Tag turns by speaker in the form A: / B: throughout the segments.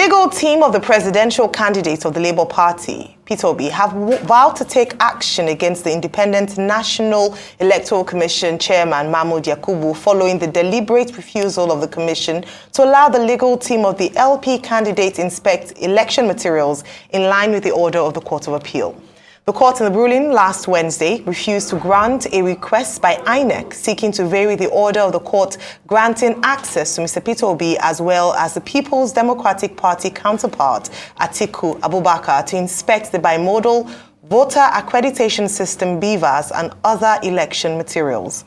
A: legal team of the presidential candidate of the Labour Party, Peter Obi, have vowed to take action against the Independent National Electoral Commission Chairman Mahmood Yakubu following the deliberate refusal of the Commission to allow the legal team of the LP candidate inspect election materials in line with the order of the Court of Appeal. The court in the ruling last Wednesday refused to grant a request by INEC seeking to vary the order of the court granting access to Mr. Peter Obi as well as the People's Democratic Party counterpart, Atiku Abubakar, to inspect the bimodal voter accreditation system BVAS and other election materials.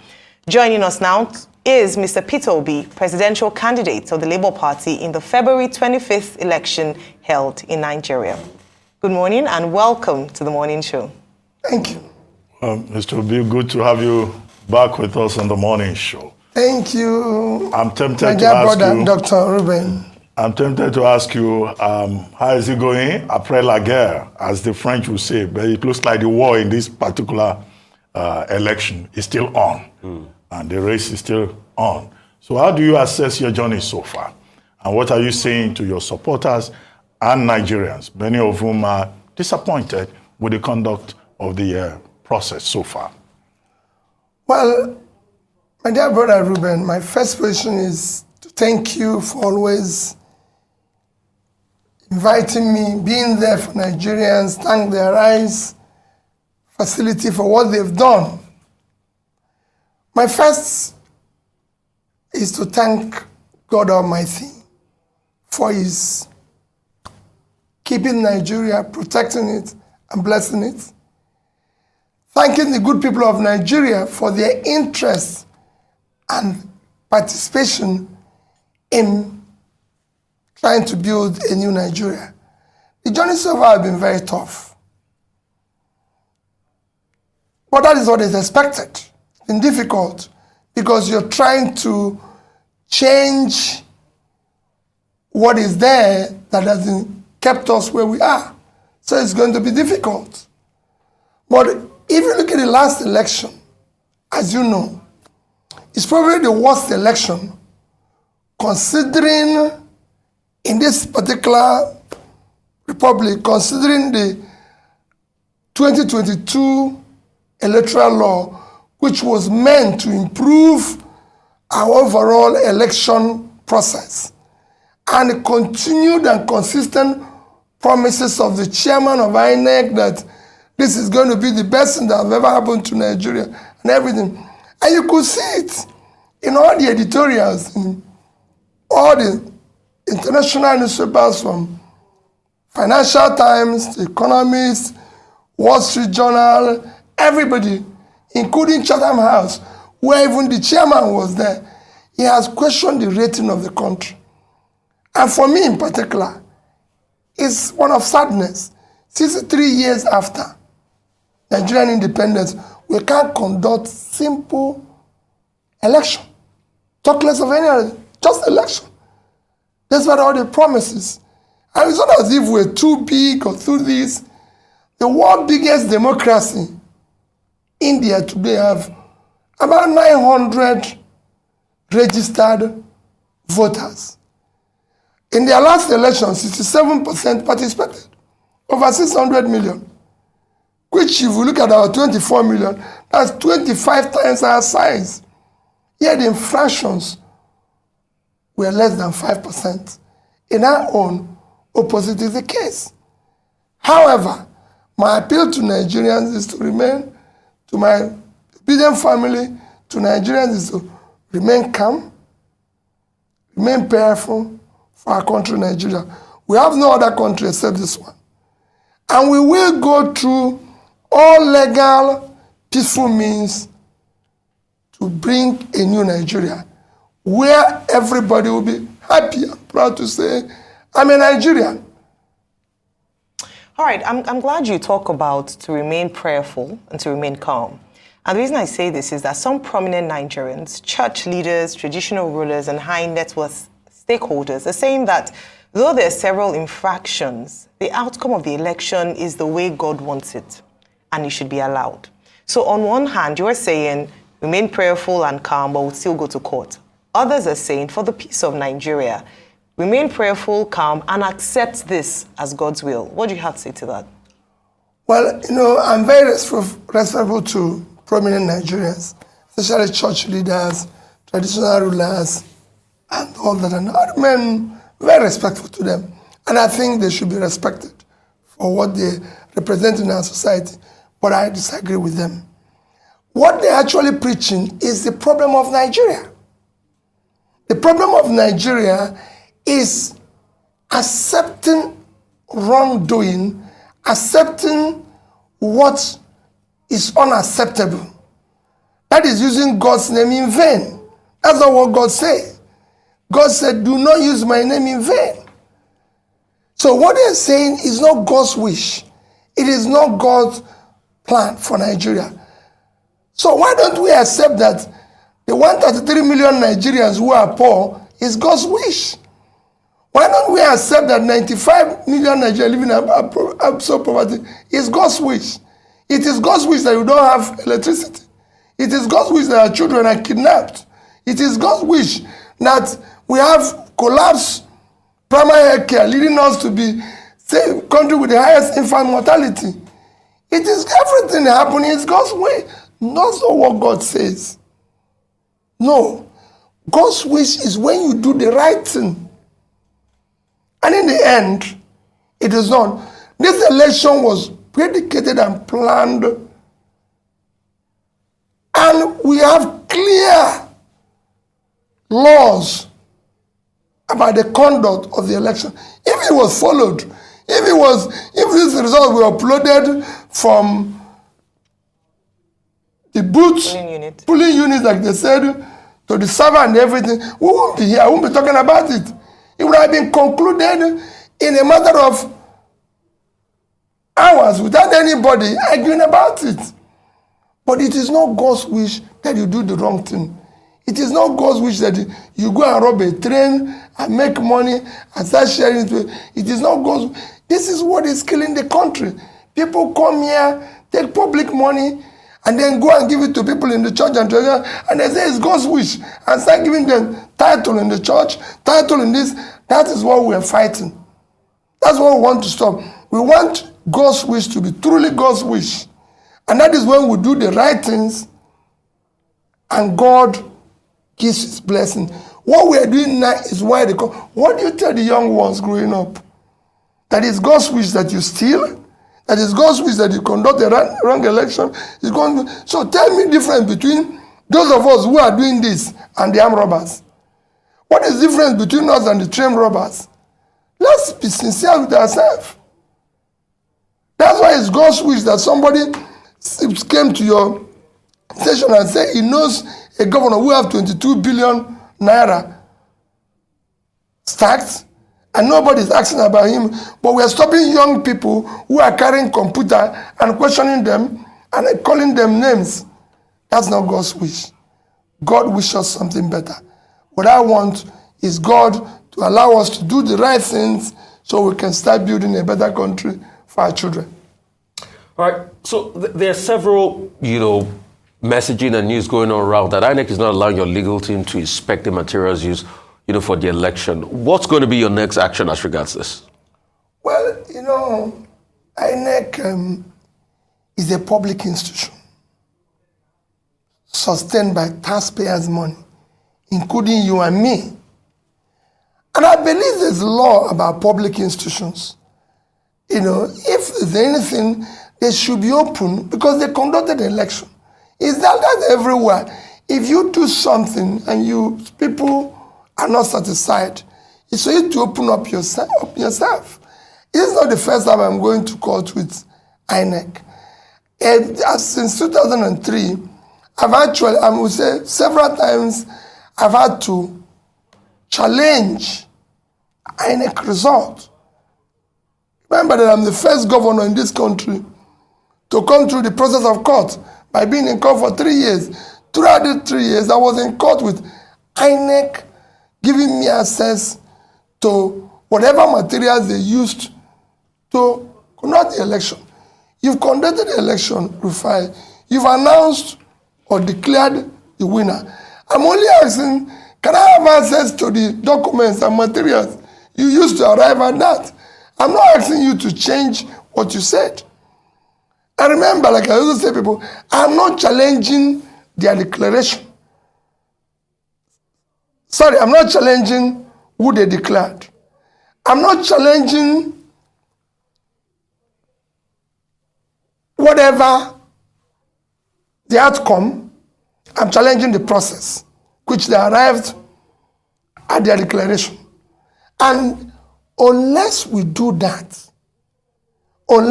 A: Joining us now is Mr. Peter Obi, presidential candidate of the Labour Party in the February 25th election held in Nigeria. Good morning and welcome to the morning show.
B: Thank you.
C: Mr. Obi, good to have you back with us on the morning show.
B: Thank you.
C: I'm tempted
B: my
C: to
B: dear
C: ask
B: brother,
C: you,
B: Dr. Ruben.
C: I'm tempted to ask you, how is it going? Après la guerre, as the French would say, but it looks like the war in this particular election is still on, and the race is still on. So how do you assess your journey so far? And what are you saying to your supporters and Nigerians, many of whom are disappointed with the conduct of the process so far?
B: Well, my dear brother Ruben, my first question is to thank you for always inviting me, being there for Nigerians, thank the Arise facility for what they've done. My first is to thank God Almighty for His keeping Nigeria, protecting it, and blessing it. Thanking the good people of Nigeria for their interest and participation in trying to build a new Nigeria. The journey so far has been very tough. But that is what is expected. It's been difficult because you're trying to change what is there that hasn't kept us where we are. So it's going to be difficult. But if you look at the last election, as you know, it's probably the worst election considering in this particular republic, considering the 2022 electoral law, which was meant to improve our overall election process, and the continued and consistent promises of the chairman of INEC that this is going to be the best thing that has ever happened to Nigeria and everything. And you could see it in all the editorials, in all the international newspapers from Financial Times, The Economist, Wall Street Journal, everybody, including Chatham House, where even the chairman was there. He has questioned the rating of the country. And for me in particular, it's one of sadness. 63 years after Nigerian independence, we can't conduct simple election. Talk less of any other, just election. That's what all the promises. And it's not as if we're too big or too this. The world's biggest democracy, India today, have about 900 registered voters. In their last election, 67% participated, over 600 million, which if we look at our 24 million, that's 25 times our size. Yet the infractions were less than 5%. In our own, opposite is the case. However, my appeal to Nigerians is to remain, to my obedient family, to Nigerians is to remain calm, remain prayerful, for our country, Nigeria. We have no other country except this one. And we will go through all legal, peaceful means to bring a new Nigeria, where everybody will be happy and proud to say, I'm a Nigerian.
A: All right, I'm glad you talk about to remain prayerful and to remain calm. And the reason I say this is that some prominent Nigerians, church leaders, traditional rulers, and high net worth stakeholders are saying that though there are several infractions, the outcome of the election is the way God wants it, and it should be allowed. So on one hand, you're saying remain prayerful and calm, but we'll still go to court. Others are saying for the peace of Nigeria, remain prayerful, calm, and accept this as God's will. What do you have to say to that?
B: Well, I'm very respectful to prominent Nigerians, especially church leaders, traditional rulers, and all that. And I remain very respectful to them. And I think they should be respected for what they represent in our society. But I disagree with them. What they're actually preaching is the problem of Nigeria. The problem of Nigeria is accepting wrongdoing, accepting what is unacceptable. That is using God's name in vain. That's not what God said. God said, do not use my name in vain. So what they're saying is not God's wish. It is not God's plan for Nigeria. So why don't we accept that the 133 million Nigerians who are poor is God's wish? Why don't we accept that 95 million Nigerians living in absolute poverty is God's wish? It is God's wish that you don't have electricity. It is God's wish that our children are kidnapped. It is God's wish that we have collapsed primary health care, leading us to be the country with the highest infant mortality. It is everything happening is God's way. Not so what God says. No. God's wish is when you do the right thing. And in the end, it is not. This election was predicated and planned. And we have clear laws about the conduct of the election. If it was followed, if these results were uploaded from the booth, polling units, like they said, to the server and everything, we won't be here. I won't be talking about it. It would have been concluded in a matter of hours without anybody arguing about it. But it is not God's wish that you do the wrong thing. It is not God's wish that you go and rob a train and make money and start sharing it. It is not God's wish. This is what is killing the country. People come here, take public money, and then go and give it to people in the church and treasure, and they say it's God's wish, and start giving them title in the church, title in this. That is what we are fighting. That's what we want to stop. We want God's wish to be truly God's wish. And that is when we do the right things, and God gives his blessing. What we are doing now is why they come. What do you tell the young ones growing up? That is God's wish that you steal? That is God's wish that you conduct a wrong election? So tell me the difference between those of us who are doing this and the armed robbers. What is the difference between us and the trained robbers? Let's be sincere with ourselves. That's why it's God's wish that somebody came to your station and said he knows a governor who have 22 billion naira stacked, and nobody's asking about him. But we are stopping young people who are carrying computer and questioning them and calling them names. That's not God's wish. God wishes something better. What I want is God to allow us to do the right things so we can start building a better country for our children.
D: All right. So there are several, messaging and news going on around that INEC is not allowing your legal team to inspect the materials used, for the election. What's going to be your next action as regards this?
B: Well, INEC is a public institution sustained by taxpayers' money, including you and me. And I believe there's law about public institutions. If there's anything, they should be open because they conducted an election. Is that everywhere? If you do something and people are not satisfied, it's for you to open up yourself. This is not the first time I'm going to court with INEC. Since 2003, I would say several times, I've had to challenge INEC result. Remember that I'm the first governor in this country to come through the process of court by being in court for 3 years. Throughout the 3 years, I was in court with INEC giving me access to whatever materials they used to conduct the election. You've conducted the election, Rufai. You've announced or declared the winner. I'm only asking, can I have access to the documents and materials You used to arrive at that. I'm not asking you to change what you said. And remember, like I also say people, I'm not challenging their declaration. Sorry, I'm not challenging who they declared. I'm not challenging whatever the outcome. I'm challenging the process which they arrived at their declaration. And unless we do that, we're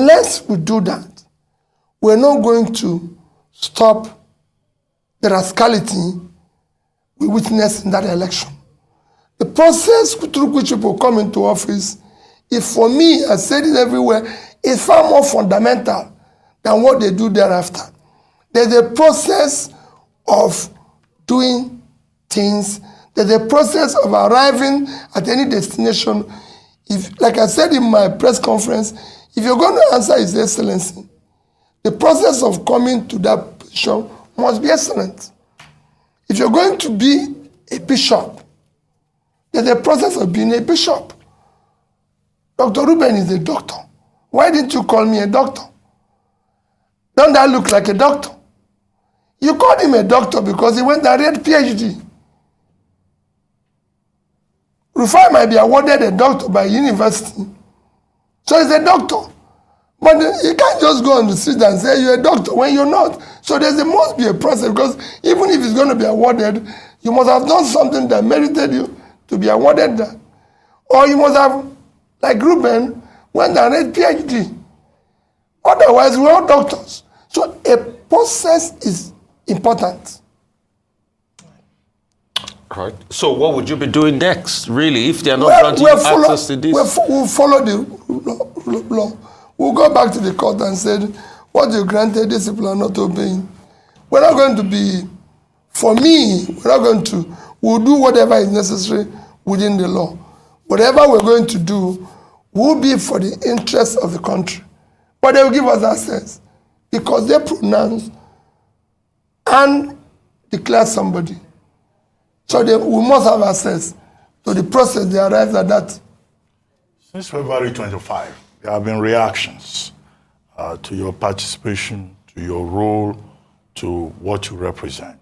B: not going to stop the rascality we witnessed in that election. The process through which people come into office is, for me, I said it everywhere, is far more fundamental than what they do thereafter. There's a process of doing things. There's a process of arriving at any destination. If, like I said in my press conference, if you're going to answer His Excellency, the process of coming to that position must be excellent. If you're going to be a bishop, there's a process of being a bishop. Dr. Ruben is a doctor. Why didn't you call me a doctor? Don't that look like a doctor? You called him a doctor because he went and read PhD. Rufai might be awarded a doctor by university. So he's a doctor. But you can't just go on the street and say you're a doctor when you're not. So there must be a process, because even if it's going to be awarded, you must have done something that merited you to be awarded that. Or you must have, like Ruben, went and read PhD. Otherwise, we're all doctors. So a process is important.
D: Right. So what would you be doing next, really, if they're not granting you access to this?
B: We'll follow the law. We'll go back to the court and say, what you granted, these people are not obeying. We're not going to be, for me, we'll do whatever is necessary within the law. Whatever we're going to do will be for the interest of the country. But they will give us access because they pronounce and declare somebody. So we must have access to the process they arrived at that.
C: Since February 25, there have been reactions to your participation, to your role, to what you represent.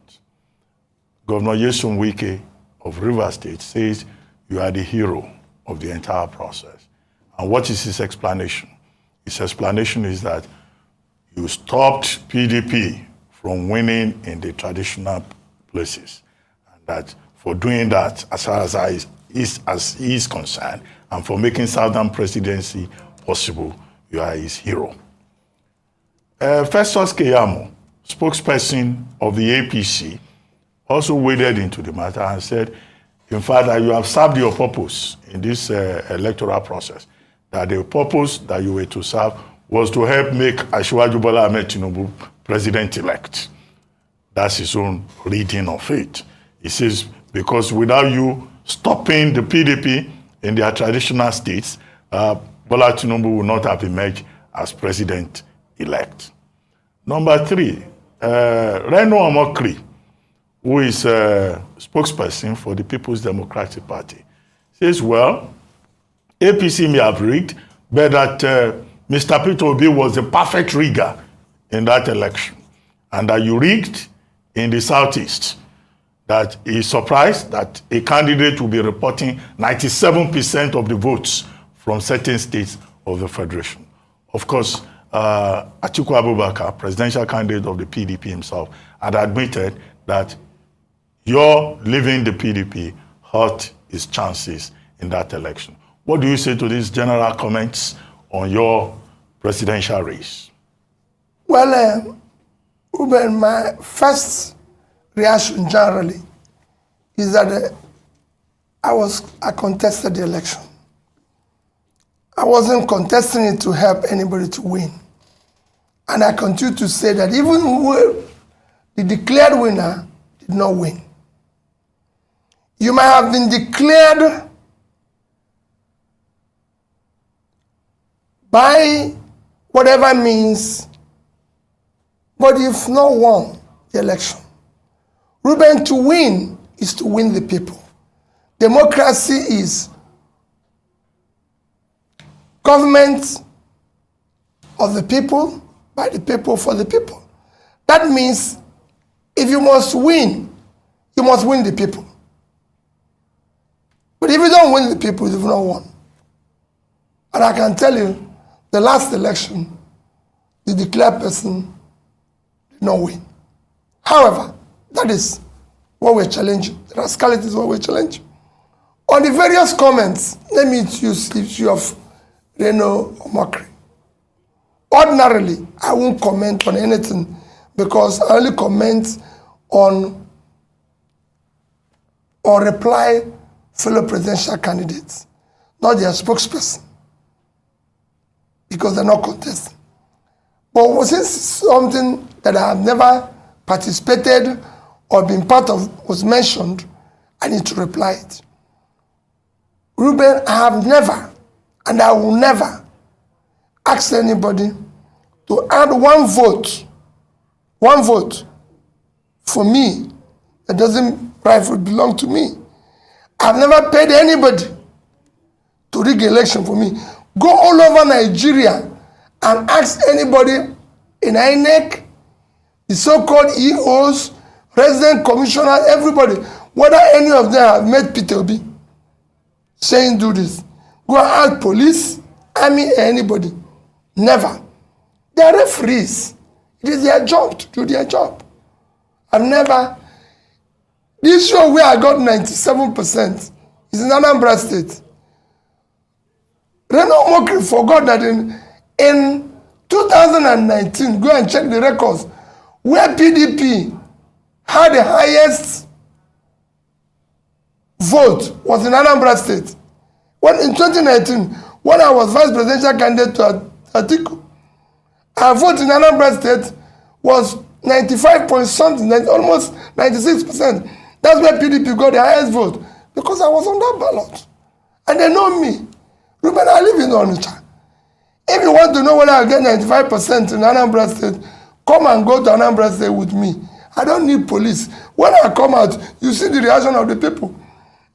C: Governor Nyesom Wike of Rivers State says you are the hero of the entire process. And what is his explanation? His explanation is that you stopped PDP from winning in the traditional places. And that for doing that, as far as he is concerned, and for making Southern presidency possible, you are his hero. Festus Keyamo, spokesperson of the APC, also waded into the matter and said, in fact, that you have served your purpose in this electoral process, that the purpose that you were to serve was to help make Asiwaju Bola Ahmed Tinubu president-elect. That's his own reading of it. He says, because without you stopping the PDP in their traditional states, Bola Tinubu will not have emerged as president-elect. Number 3, Reno Omokri, who is a spokesperson for the People's Democratic Party, says, well, APC may have rigged, but that Mr. Peter Obi was the perfect rigger in that election, and that you rigged in the Southeast, that he is surprised that a candidate will be reporting 97% of the votes from certain states of the Federation. Of course, Atiku Abubakar, presidential candidate of the PDP himself, had admitted that your leaving the PDP hurt his chances in that election. What do you say to these general comments on your presidential race?
B: Well, Ruben, my first reaction generally is that I contested the election. I wasn't contesting it to help anybody to win. And I continue to say that even the declared winner did not win. You might have been declared by whatever means, but you've not won the election. Ruben, to win is to win the people. Democracy is government of the people, by the people, for the people. That means if you must win the people. But if you don't win the people, you've not won. And I can tell you, the last election, the declared person did not win. However, that is what we're challenging. The rascality is what we're challenging. On the various comments, let me use the issue of Reno or mockery. Ordinarily, I won't comment on anything because I only comment on or reply fellow presidential candidates, not their spokesperson, because they're not contesting. But since something that I have never participated or been part of was mentioned, I need to reply it. Ruben, I have never, and I will never, ask anybody to add one vote for me that doesn't rightfully belong to me. I've never paid anybody to rig election for me. Go all over Nigeria and ask anybody in INEC, the so-called EOs, resident commissioners, everybody, whether any of them have met Peter Obi saying do this. Go and ask police, army, anybody. Never. They are referees. It is their job to do their job. I've never. This show where I got 97% is in Anambra State. Reno Mokri forgot that in 2019, go and check the records, where PDP had the highest vote was in Anambra State. When in 2019, when I was vice presidential candidate to Atiku, our vote in Anambra State was 95 point something, almost 96%. That's where PDP got the highest vote, because I was on that ballot. And they know me. Ruben, I live in Onitsha. If you want to know whether I get 95% in Anambra State, come and go to Anambra State with me. I don't need police. When I come out, you see the reaction of the people.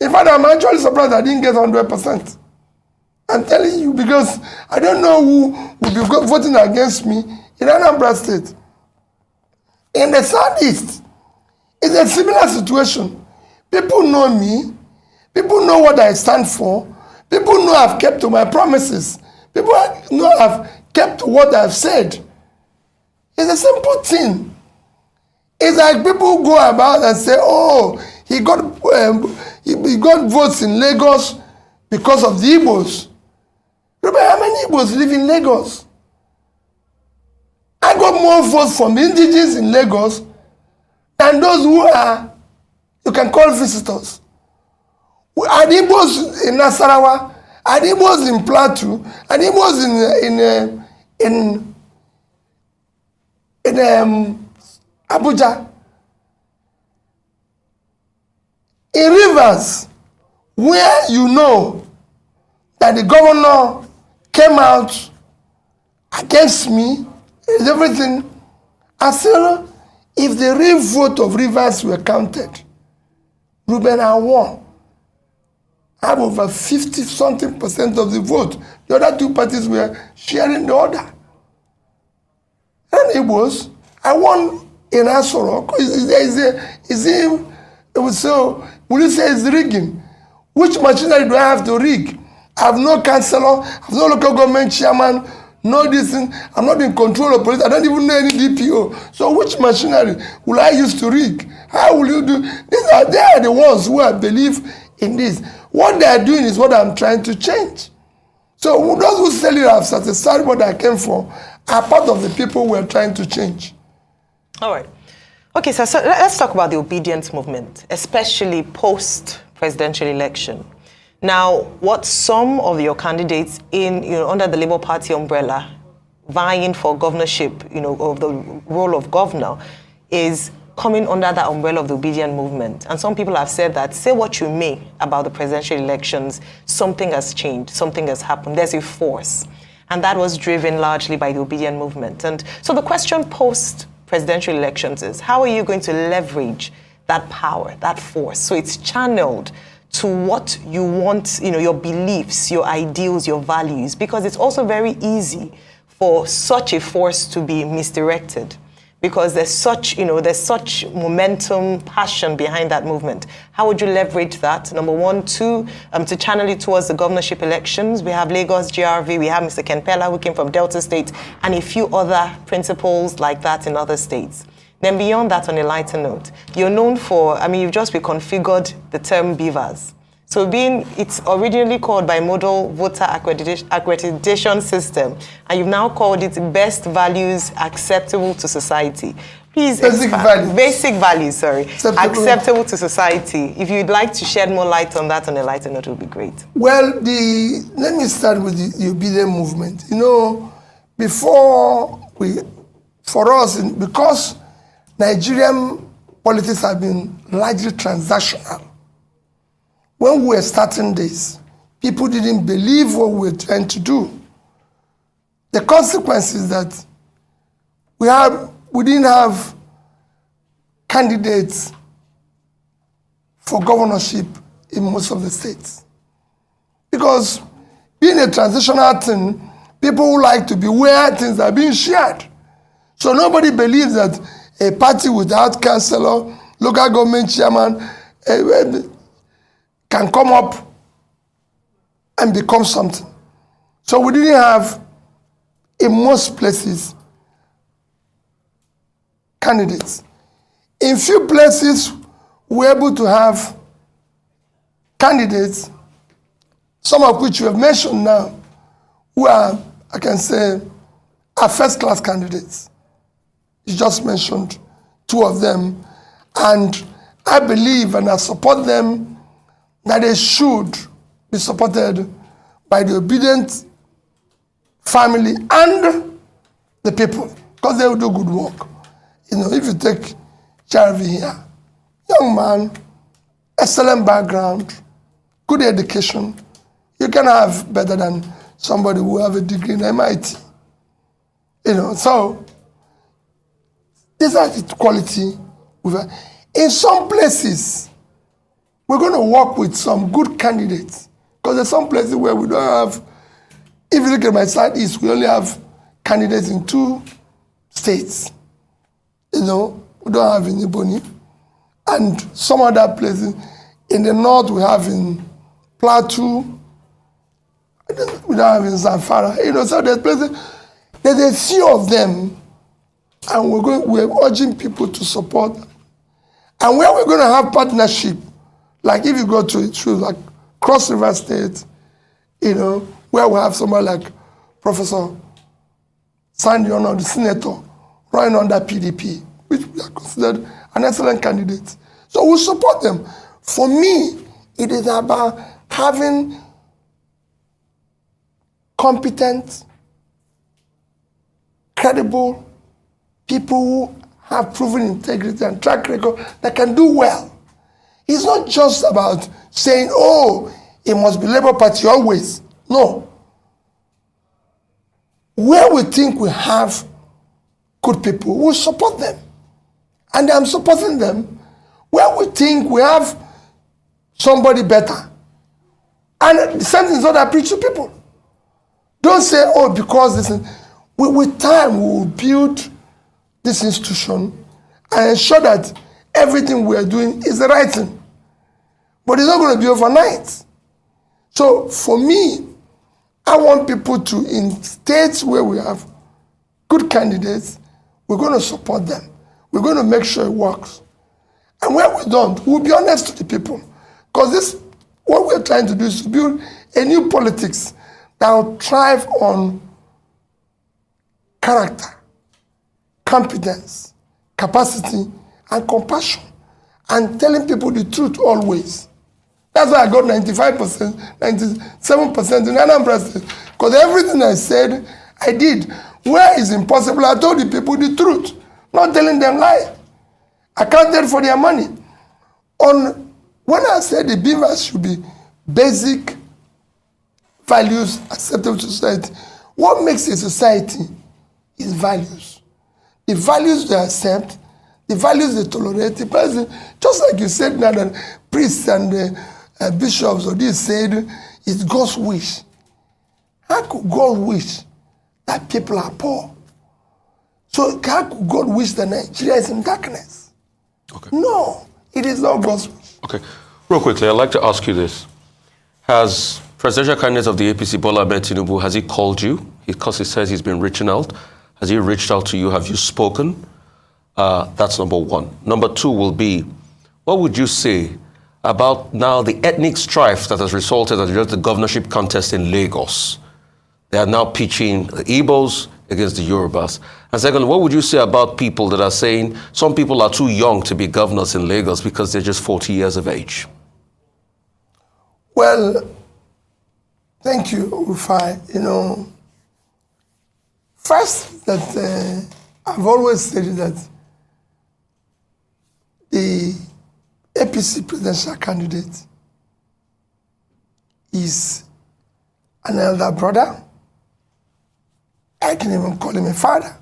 B: In fact, I'm actually surprised I didn't get 100%. I'm telling you, because I don't know who will be voting against me in Anambra State. In the Southeast, it's a similar situation. People know me. People know what I stand for. People know I've kept to my promises. People know I've kept to what I've said. It's a simple thing. It's like people go about and say, oh, he got votes in Lagos because of the Igbos. Remember how many Igbos live in Lagos? I got more votes from the indigenous in Lagos than those who are, you can call visitors. Are the Igbos in Nasarawa? Are the Igbos in Plateau? Are the Igbos in Abuja? In rivers, where you know that the governor came out against me, is everything. I said, if the real vote of Rivers were counted, Ruben, I won. I have over 50-something% of the vote. The other two parties were sharing the order. And it was, I won in Asorok. So, will you say it's rigging? Which machinery do I have to rig? I have no councillor, I have no local government chairman, no this thing. I'm not in control of police. I don't even know any DPO. So which machinery will I use to rig? How will you do? They are the ones who I believe in this. What they are doing is what I'm trying to change. So those who say you have satisfied what I came for are part of the people we're trying to change.
A: All right. Okay, so let's talk about the obedience movement, especially post-presidential election. Now, what some of your candidates under the Labour Party umbrella vying for governorship, of the role of governor, is coming under that umbrella of the obedient movement. And some people have said that, say what you may about the presidential elections, something has changed, something has happened, there's a force. And that was driven largely by the obedient movement. And so the question post-presidential elections is, how are you going to leverage that power, that force, so it's channeled to what you want, your beliefs, your ideals, your values, because it's also very easy for such a force to be misdirected, because there's such momentum, passion behind that movement. How would you leverage that? Number one. Two, to channel it towards the governorship elections. We have Lagos GRV, we have Mr. Ken Pella, who came from Delta State, and a few other principles like that in other states. Then beyond that, on a lighter note, you're known for, you've just reconfigured the term beavers. So it's originally called by Model Voter Accreditation System, and you've now called it Best Values Acceptable to Society. Please Basic values, sorry. Acceptable to society. If you'd like to shed more light on that on a lighter note, it would be great.
B: Well, let me start with the obedient movement. Because Nigerian politics have been largely transactional. When we were starting this, people didn't believe what we were trying to do. The consequence is that we didn't have candidates for governorship in most of the states. Because being a transitional thing, people who like to be where things are being shared. So nobody believes that a party without councillor, local government chairman, can come up and become something. So we didn't have, in most places, candidates. In few places, we were able to have candidates, some of which you have mentioned now, who are, I can say, are first-class candidates. You just mentioned two of them, and I believe and I support them that they should be supported by the obedient family and the people, because they will do good work. If you take Charvi here, young man, excellent background, good education, you can have better than somebody who have a degree in MIT. So these are the quality. In some places, we're going to work with some good candidates, because there's some places where we don't have, if you look at my southeast, we only have candidates in 2 states. We don't have in Iboni. And some other places, in the north we have in Plateau, we don't have in Zamfara. So there's places, there's a few of them, and we're urging people to support. And where we're going to have partnership, like if you go to like Cross River State, where we have someone like Professor Sandy Ono, the senator, running under PDP, which we are considered an excellent candidate. So we support them. For me, it is about having competent, credible people who have proven integrity and track record that can do well. It's not just about saying, it must be Labour Party always. No. Where we think we have good people, we support them. And I'm supporting them. Where we think we have somebody better. And the same thing is what I preach to people. Don't say, because this is... With time, we will build this institution and ensure that everything we are doing is the right thing. But it's not going to be overnight. So for me, I want people to, in states where we have good candidates, we're going to support them. We're going to make sure it works. And where we don't, we'll be honest to the people. Because what we're trying to do is to build a new politics that will thrive on character, competence, capacity, and compassion, and telling people the truth always. That's why I got 95%, 97% in Anambra State, because everything I said, I did. Where is impossible, I told the people the truth, not telling them lies. Accounted for their money. When I said the beavers should be basic values acceptable to society, what makes a society is values. The values they accept, the values they tolerate, just like you said now that priests and bishops or this said it's God's wish. How could God wish that people are poor? So how could God wish that Nigeria is in darkness?
D: Okay.
B: No, it is not God's wish.
D: Okay. Real quickly, I'd like to ask you this. Has presidential candidate of the APC, Bola Ahmed Tinubu, has he called you? Because he says he's been reaching out. Has he reached out to you? Have you spoken? That's number one. Number two will be, what would you say about now the ethnic strife that has resulted in the governorship contest in Lagos? They are now pitching the Igbos against the Yorubas. And secondly, what would you say about people that are saying some people are too young to be governors in Lagos because they're just 40 years of age?
B: Well, thank you, Rufai. You know, first that I've always said that the APC presidential candidate is an elder brother. I can even call him a father.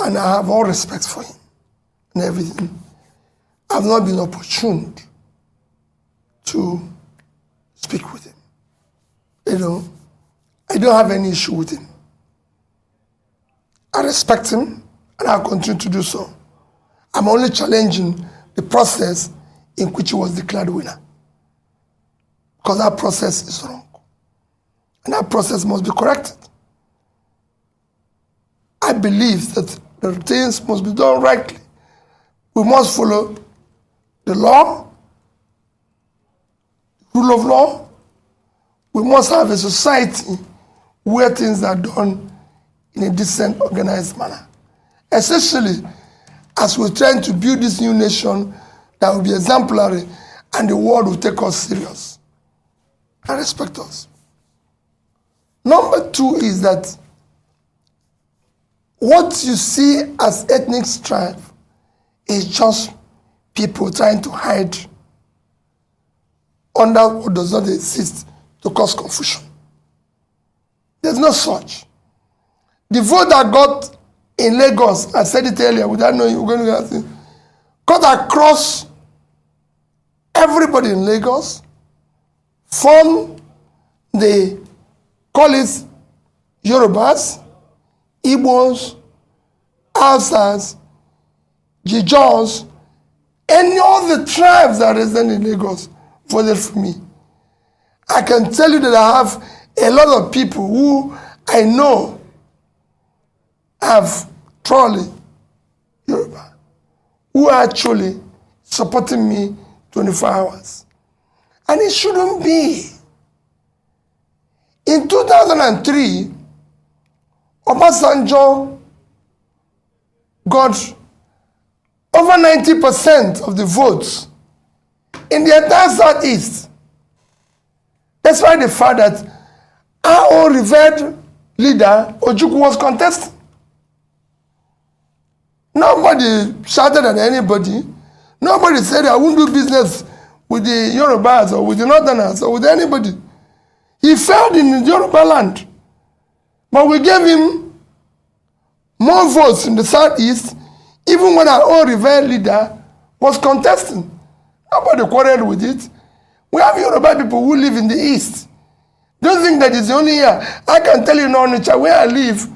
B: And I have all respect for him and everything. I've not been opportune to speak with him. You know, I don't have any issue with him. I respect him and I'll continue to do so. I'm only challenging the process in which he was declared winner. Because that process is wrong. And that process must be corrected. I believe that the things must be done rightly. We must follow the law, rule of law. We must have a society where things are done in a decent, organized manner. Especially as we're trying to build this new nation that will be exemplary and the world will take us serious and respect us. Number two is that what you see as ethnic strife is just people trying to hide under what does not exist to cause confusion. There's no such. The vote that got in Lagos, I said it earlier, without knowing you were going to ask it, got across everybody in Lagos from the, call it Yorubas, Igbos, Hausas, Jijons, any of the tribes that reside in Lagos voted for me. I can tell you that I have a lot of people who I know have truly Yoruba, who are actually supporting me 24 hours. And it shouldn't be. In 2003, Obasanjo got over 90% of the votes in the entire Southeast. That's why the fact that our own revered leader, Ojukwu, was contesting. Nobody shouted at anybody. Nobody said, I won't do business with the Yorubas or with the Northerners or with anybody. He failed in the Yoruba land. But we gave him more votes in the Southeast, even when our own revered leader was contesting. Nobody quarreled with it. We have Yoruba people who live in the East. Don't think that it's only here. I can tell you in Onitsha, where I live,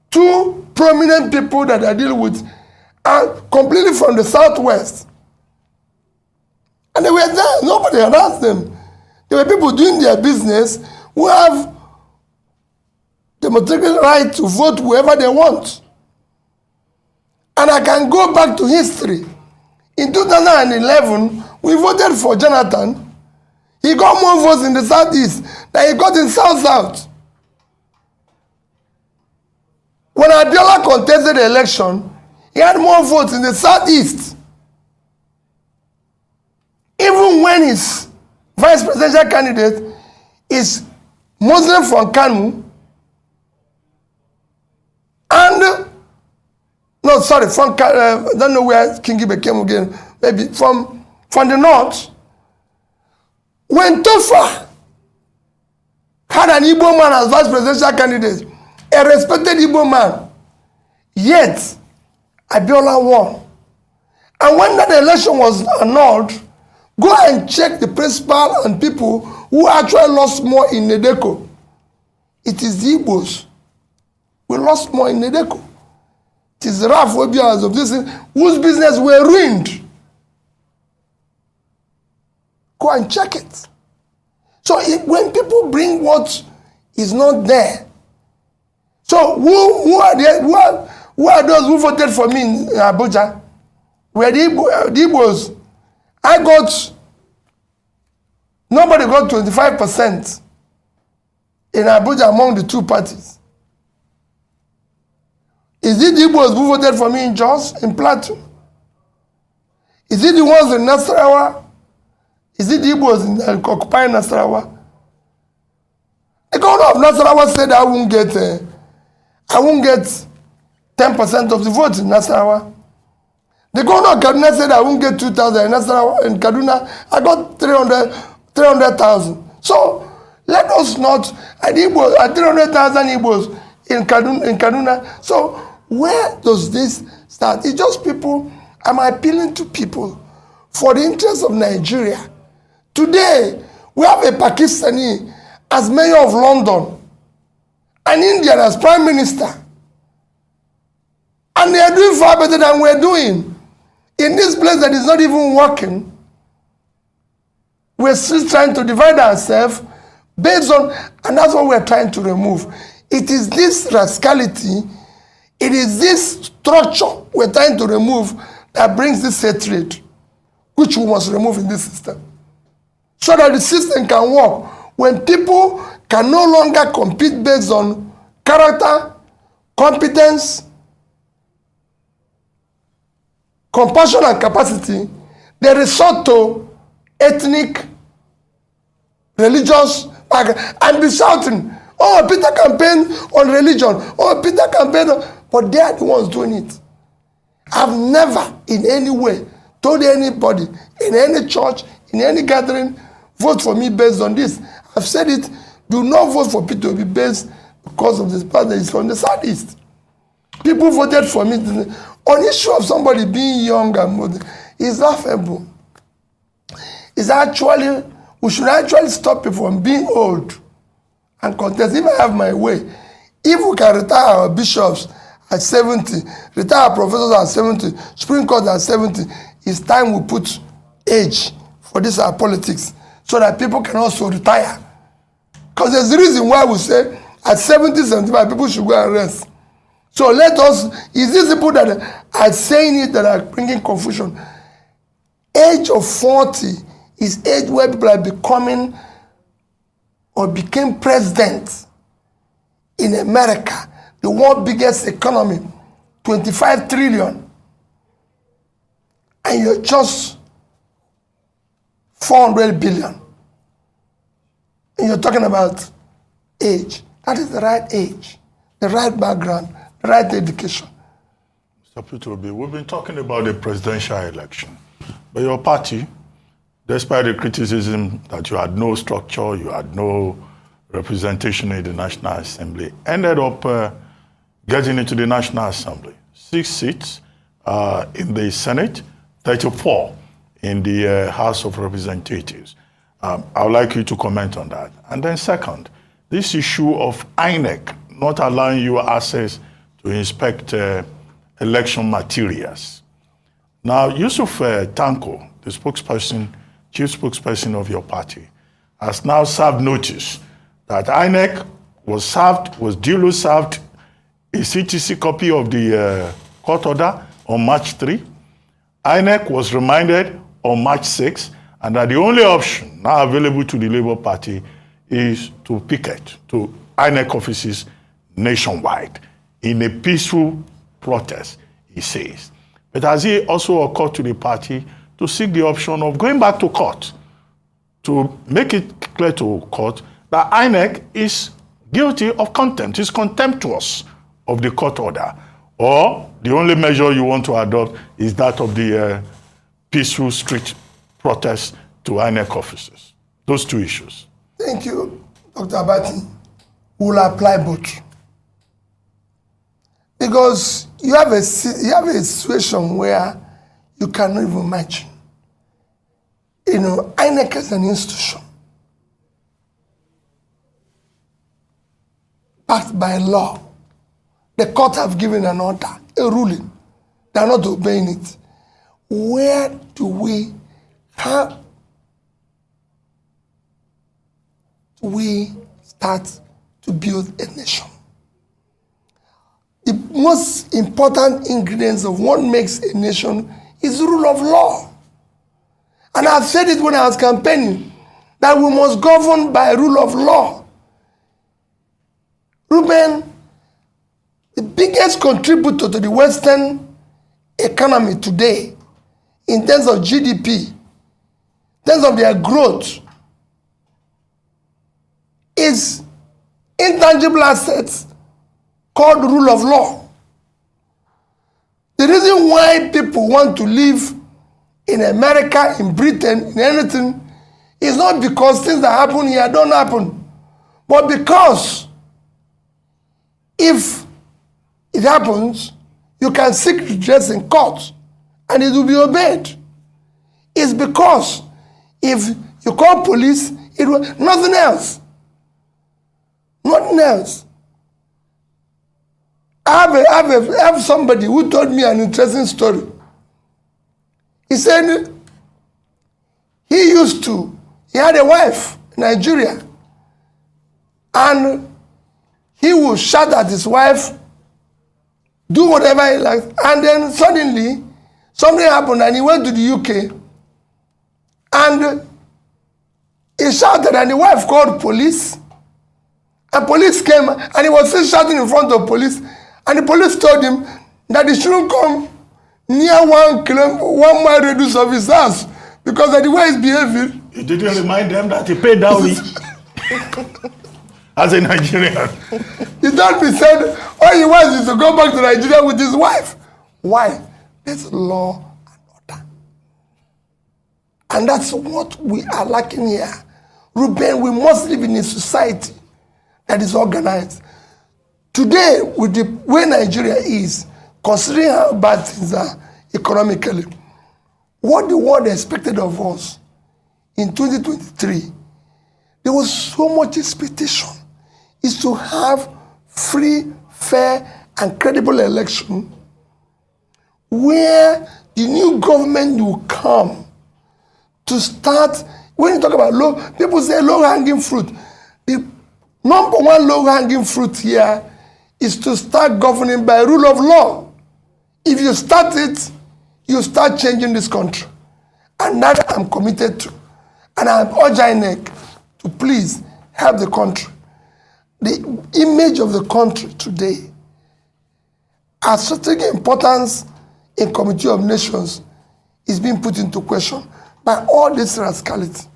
B: two prominent people that I deal with are completely from the Southwest. And they were there. Nobody had asked them. There were people doing their business who have democratic right to vote whoever they want. And I can go back to history. In 2011, we voted for Jonathan. He got more votes in the Southeast than he got in South-South. When Abiola contested the election, he had more votes in the Southeast. Even when his vice presidential candidate is Muslim from Kanu, and from I don't know where King Ibe came again, maybe from the north. When Tofa had an Igbo man as vice presidential candidate, a respected Igbo man, yet Abiola won. And when that election was annulled, Go and check the principal and people who actually lost more in Nedeco. It is the Igbos. We lost more in Nedeco. It is the RAF of this whose business were ruined. Go and check it. So when people bring what is not there, so who are those who voted for me in Abuja? Were the Igbos? Nobody got 25% in Abuja among the two parties. Is it the Igbos who voted for me in Jos, in Plateau? Is it the ones in Nasarawa? Is it the Igbos in occupying Nasarawa? The governor of Nasarawa said I won't get 10% of the vote in Nasarawa. The governor of Kaduna said I won't get 2,000 in Nasarawa. In Kaduna, I got 300,000. So let us not, at 300,000 Igbos in Kaduna. So where does this start? It's just people, I'm appealing to people for the interest of Nigeria. Today, we have a Pakistani as mayor of London, an Indian as prime minister. And they are doing far better than we're doing. In this place that is not even working, we're still trying to divide ourselves based on, and that's what we're trying to remove. It is this rascality, it is this structure we're trying to remove that brings this hatred, which we must remove in this system. So that the system can work. When people can no longer compete based on character, competence, compassion and capacity, they resort to ethnic, religious, and be shouting, oh, Peter campaign on religion, oh, Peter campaign on, but they are the ones doing it. I've never in any way told anybody in any church, in any gathering, vote for me based on this. I've said it, do not vote for Peter to be based because of this part that is from the Southeast. People voted for me on issue of somebody being young and old. It's laughable. It's actually, we should actually stop people from being old and contest. If I have my way, if we can retire our bishops at 70, retire our professors at 70, Supreme Court at 70, it's time we put age for this our politics so that people can also retire. Because there's a reason why we say at 70, 75, people should go and rest. So let us, is these people that are saying it that are bringing confusion? Age of 40 is age where people are becoming or became president in America, the world's biggest economy, 25 trillion. And you're just 400 billion. And you're talking about age. That is the right age, the right background, the right education.
C: Mr. Peter, we've been talking about the presidential election. But your party, despite the criticism that you had no structure, you had no representation in the National Assembly, ended up getting into the National Assembly. 6 seats in the Senate, 34 in the House of Representatives. I would like you to comment on that. And then second, this issue of INEC not allowing you access to inspect election materials. Now, Yusuf Tanko, the spokesperson, chief spokesperson of your party, has now served notice that INEC was duly served a CTC copy of the court order on March 3. INEC was reminded on March 6, and that the only option now available to the Labour Party is to picket to INEC offices nationwide in a peaceful protest, he says. But has it also occurred to the party to seek the option of going back to court to make it clear to court that INEC is guilty of contempt, is contemptuous of the court order? Or the only measure you want to adopt is that of the peaceful street protest to INEC offices? Those two issues.
B: Thank you, Dr. Abati. We'll apply both. Because you have a situation where you cannot even imagine. INEC is an institution backed by law. The court have given an order, a ruling. They are not obeying it. Where do we start to build a nation? The most important ingredients of what makes a nation is the rule of law. And I've said it when I was campaigning, that we must govern by rule of law. Ruben, the biggest contributor to the Western economy today, in terms of GDP, in terms of their growth, is intangible assets called rule of law. The reason why people want to live in America, in Britain, in anything, is not because things that happen here don't happen, but because if it happens, you can seek redress in court and it will be obeyed. It's because if you call police, it will nothing else. Nothing else. I have somebody who told me an interesting story. He said he had a wife in Nigeria, and he would shout at his wife, do whatever he likes, and then suddenly something happened and he went to the UK and he shouted and the wife called police, and police came and he was still shouting in front of police, and the police told him that he shouldn't come near 1 mile radius of his house because of the way he's behaving.
C: You didn't remind them that he paid dowry as a Nigerian.
B: He told me, said, all he wants is to go back to Nigeria with his wife. Why? There's law and order. And that's what we are lacking here. Ruben, we must live in a society that is organized. Today, with the way Nigeria is, considering how bad things are economically, what the world expected of us in 2023, there was so much expectation, is to have free, fair, and credible election where the new government will come to start. When you talk about people say low-hanging fruit. The number one low-hanging fruit here is to start governing by rule of law. If you start it, you start changing this country. And that I'm committed to. And I urge INEC to please help the country. The image of the country today, our strategic importance in Committee of Nations, is being put into question by all this rascality.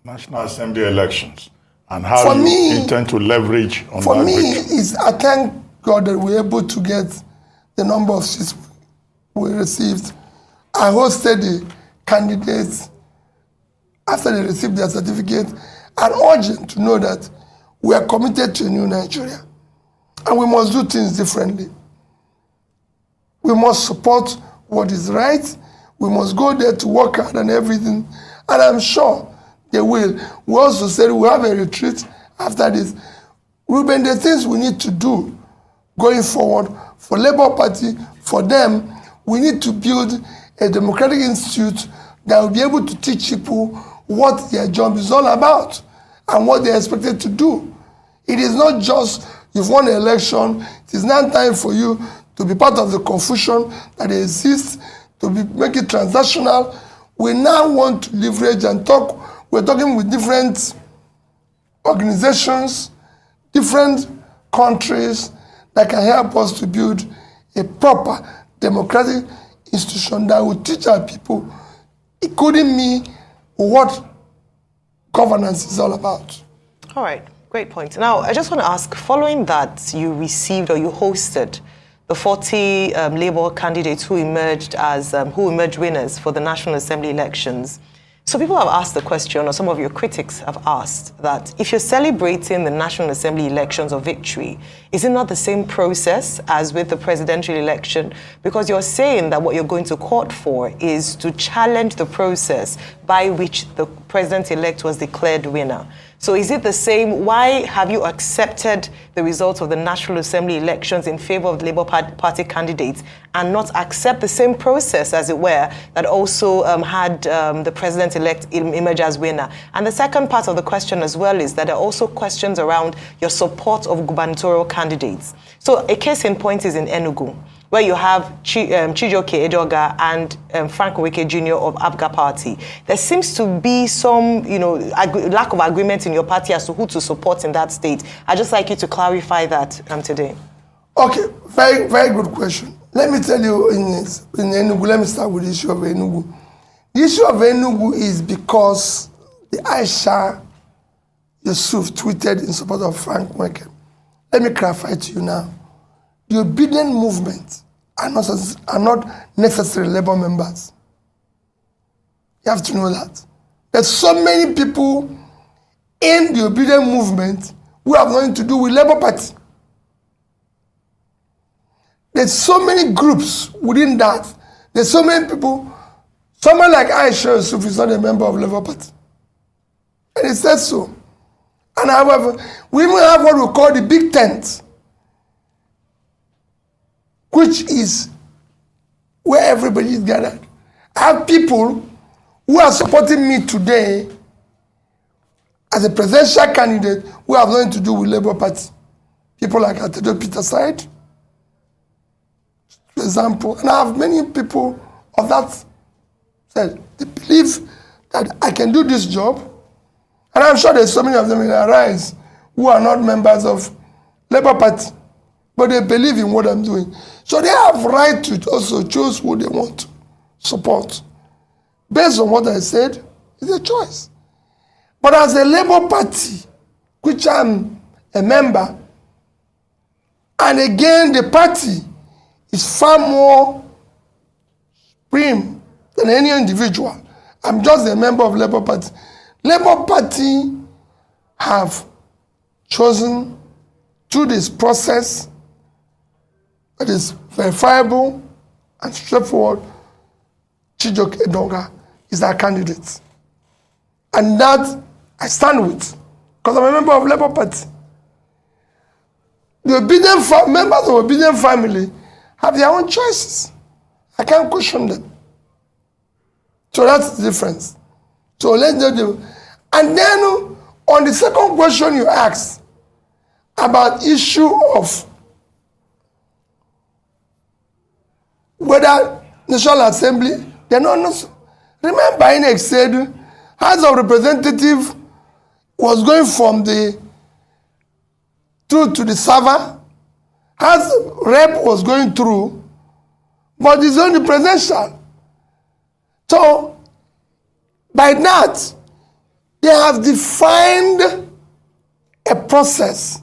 C: National Assembly elections and how you intend to leverage on
B: for
C: that
B: me,
C: victory.
B: I thank God that we're able to get the number of seats we received. I hosted the candidates after they received their certificate and urged them to know that we are committed to a new Nigeria. And we must do things differently. We must support what is right. We must go there to work hard and everything. And I'm sure they will. We also said we'll have a retreat after this. Ruben, the things we need to do going forward for Labour Party, for them, we need to build a democratic institute that will be able to teach people what their job is all about and what they're expected to do. It is not just you've won an election, it is now time for you to be part of the confusion that exists, to make it transactional. We now want to leverage and talk. We're talking with different organizations, different countries that can help us to build a proper democratic institution that will teach our people, including me, what governance is all about.
A: All right, great point. Now, I just want to ask, following that you received or you hosted the 40 Labour candidates who emerged winners for the National Assembly elections. So So people have asked the question, or some of your critics have asked, that if you're celebrating the National Assembly elections of victory, is it not the same process as with the presidential election? Because you're saying that what you're going to court for is to challenge the process by which the president-elect was declared winner. So is it the same? Why have you accepted the results of the National Assembly elections in favor of the Labour Party candidates and not accept the same process, as it were, that also had the president-elect emerge as winner? And the second part of the question as well is that there are also questions around your support of gubernatorial candidates. So a case in point is in Enugu, where you have Chijioke Edoga and Frank Oweke Jr. of APGA Party. There seems to be some, lack of agreement in your party as to who to support in that state. I'd just like you to clarify that today.
B: Okay, very, very good question. Let me tell you in Enugu, let me start with the issue of Enugu. The issue of Enugu is because the Aisha Yusuf tweeted in support of Frank Oweke. Let me clarify to you now. The obedient movement are not necessarily Labour members. You have to know that. There's so many people in the obedient movement who have nothing to do with Labour Party. There's so many groups within that. There's so many people. Someone like Aisha Yusuf is not a member of Labour Party. And it says so. And however, we even have what we call the big tent, which is where everybody is gathered. I have people who are supporting me today as a presidential candidate who have nothing to do with Labour Party. People like Atedo Peter Side, for example. And I have many people of that said they believe that I can do this job. And I'm sure there's so many of them in Arise who are not members of Labour Party, but they believe in what I'm doing. So they have right to also choose who they want to support. Based on what I said, it's a choice. But as a Labour Party, which I'm a member, and again, the party is far more supreme than any individual. I'm just a member of Labour Party. Labour Party have chosen through this process that is verifiable and straightforward, Chijioke Edoga is our candidate. And that I stand with, because I'm a member of Labour Party. The obedient members of obedient family have their own choices. I can't question them. So that's the difference. So let's do. And then on the second question you asked about issue of whether National Assembly, they're not. Remember, INEC said House of Representative was going from the through to the server. House Rep was going through, but it's only presidential. So by that, they have defined a process.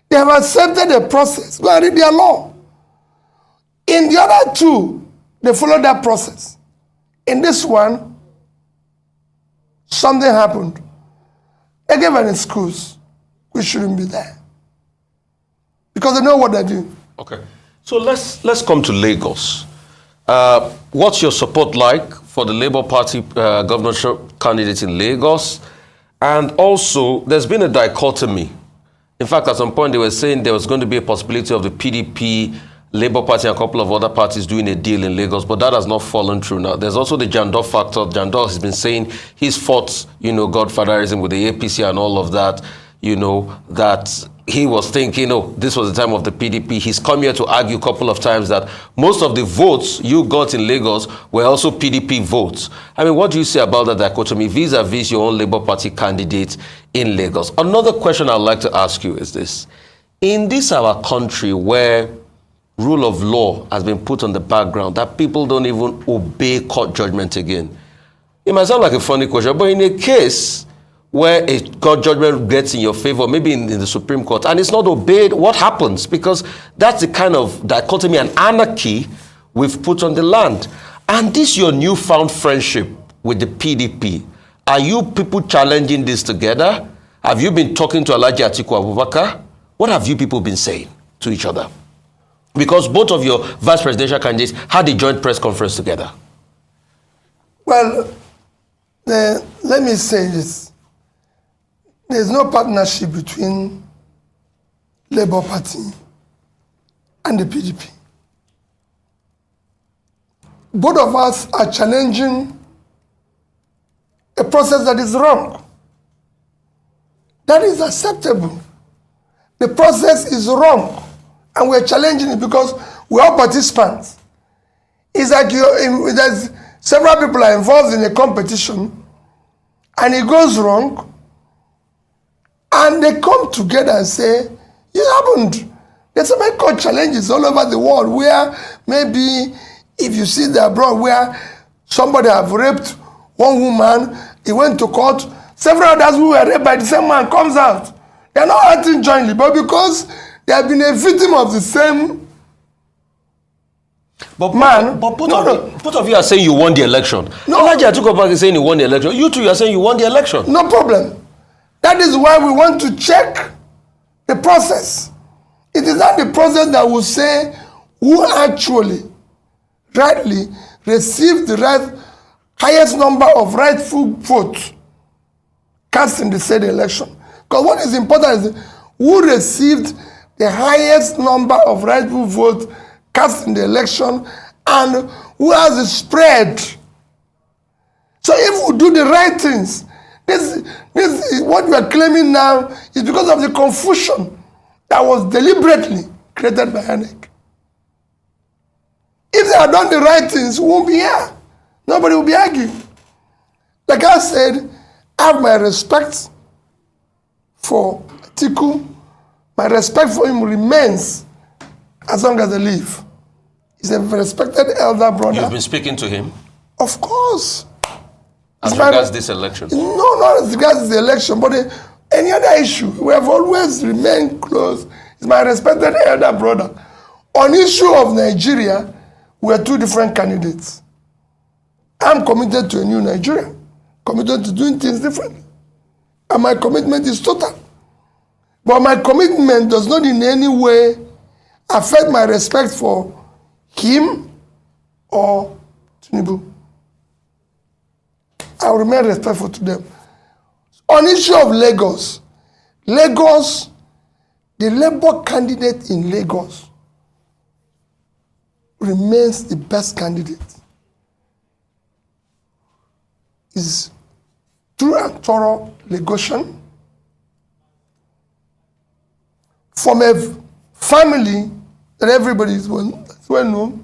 B: They have accepted a process. Go and read their law. In the other two, they followed that process. In this one, something happened. They gave an excuse. We shouldn't be there. Because they know what they're doing.
D: Okay. So let's come to Lagos. What's your support like for the Labour Party governorship candidate in Lagos? And also, there's been a dichotomy. In fact, at some point, they were saying there was going to be a possibility of the PDP, Labour Party, and a couple of other parties doing a deal in Lagos, but that has not fallen through now. There's also the Jandor factor. Jandor has been saying he's fought, godfatherism with the APC and all of that, that he was thinking, this was the time of the PDP. He's come here to argue a couple of times that most of the votes you got in Lagos were also PDP votes. I mean, what do you say about that dichotomy vis-a-vis your own Labour Party candidate in Lagos? Another question I'd like to ask you is this. In this our country where rule of law has been put on the background, that people don't even obey court judgment again. It might sound like a funny question, but in a case where a court judgment gets in your favor, maybe in the Supreme Court, and it's not obeyed, what happens? Because that's the kind of dichotomy and anarchy we've put on the land. And this your newfound friendship with the PDP. Are you people challenging this together? Have you been talking to Alhaji Atiku Abubakar? What have you people been saying to each other? Because both of your vice presidential candidates had a joint press conference together.
B: Well, let me say this. There's no partnership between Labour Party and the PDP. Both of us are challenging a process that is wrong. That is acceptable. The process is wrong, and we're challenging it because we're all participants. It's like there's several people are involved in a competition, and it goes wrong, and they come together and say, it happened. There's so many court challenges all over the world where maybe if you see the abroad where somebody have raped one woman, he went to court, several others who were raped by the same man comes out. They're not acting jointly, but because they have been a victim of the same man.
D: But both of you are saying you won the election.
B: No.
D: Alhaji Atiku Abubakar is saying you won the election. You two are saying you won the election.
B: No problem. That is why we want to check the process. It is not the process that will say who actually rightly received the highest number of rightful votes cast in the said election. Because what is important is who received the highest number of rightful votes cast in the election and who has the spread. So if we do the right things, this is what we are claiming now is because of the confusion that was deliberately created by INEC. If they had done the right things, we won't be here. Nobody will be arguing. Like I said, I have my respect for Atiku. My respect for him remains as long as I live. He's a respected elder brother.
D: You've been speaking to him?
B: Of course.
D: As regards this election?
B: No, not as regards the election, but any other issue. We have always remained close. He's my respected elder brother. On issue of Nigeria, we are two different candidates. I'm committed to a new Nigeria, committed to doing things differently. And my commitment is total. But my commitment does not in any way affect my respect for him or Tinubu. I will remain respectful to them. On issue of Lagos, the Labour candidate in Lagos remains the best candidate. Is true and thorough Lagosian from a family that everybody is well known.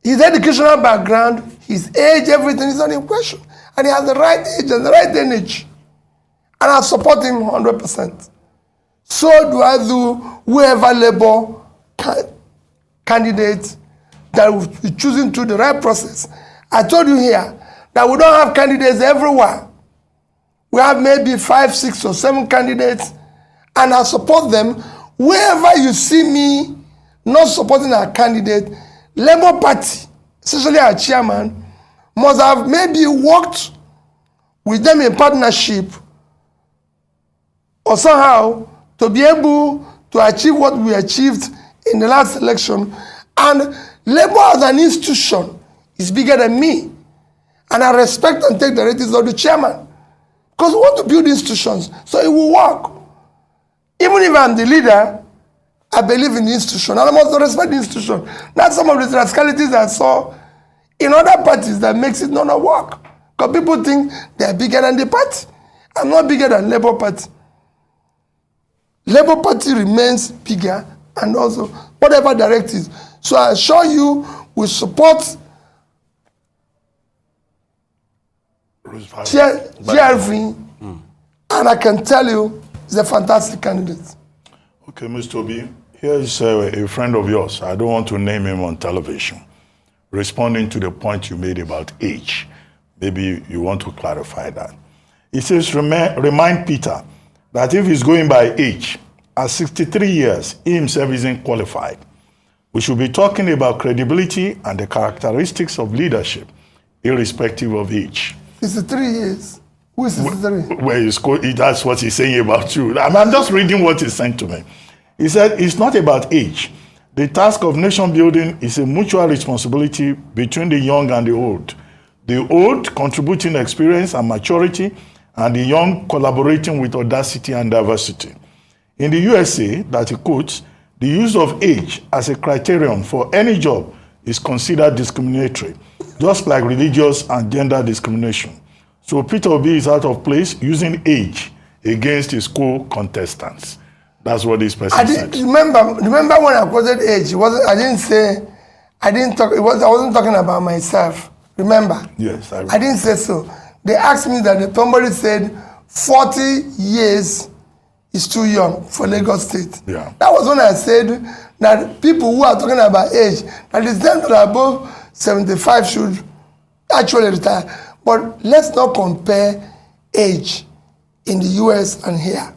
B: His educational background, his age, everything is not in question. And he has the right age and the right energy. And I support him 100%. So do I do whoever Labour candidate that will be choosing through the right process. I told you here that we don't have candidates everywhere. We have maybe 5, 6, or 7 candidates, and I support them. Wherever you see me not supporting our candidate, Labour Party, especially our chairman, must have maybe worked with them in partnership or somehow to be able to achieve what we achieved in the last election. And Labour as an institution is bigger than me. And I respect and take the ratings of the chairman. Because we want to build institutions, so it will work. Even if I'm the leader, I believe in the institution, and I must respect the institution. Not some of the rascalities I saw in other parties that makes it not work. Because people think they're bigger than the party. I'm not bigger than Labour Party. Labour Party remains bigger, and also whatever directives. So I assure you, we support GRV, and I can tell you, he's a fantastic candidate.
C: Okay, Mr. Obi, here is a friend of yours. I don't want to name him on television. Responding to the point you made about age. Maybe you want to clarify that. He says, remind Peter that if he's going by age, at 63 years, he himself isn't qualified We should be talking about credibility and the characteristics of leadership, irrespective of age.
B: 63 years. Who is 63?
C: That's what he's saying about you. I'm just reading what he sent to me. He said, it's not about age. The task of nation building is a mutual responsibility between the young and the old. The old contributing experience and maturity, and the young collaborating with audacity and diversity. In the USA, that he quotes, the use of age as a criterion for any job is considered discriminatory, just like religious and gender discrimination. So Peter Obi is out of place using age against his co-contestants. That's what this person said.
B: Remember when I quoted age, I wasn't talking about myself. Remember?
C: Yes,
B: I didn't say so. They asked me that somebody said 40 years is too young for Lagos State.
C: Yeah.
B: That was when I said that people who are talking about age, that is them that are above 75 should actually retire. But let's not compare age in the US and here.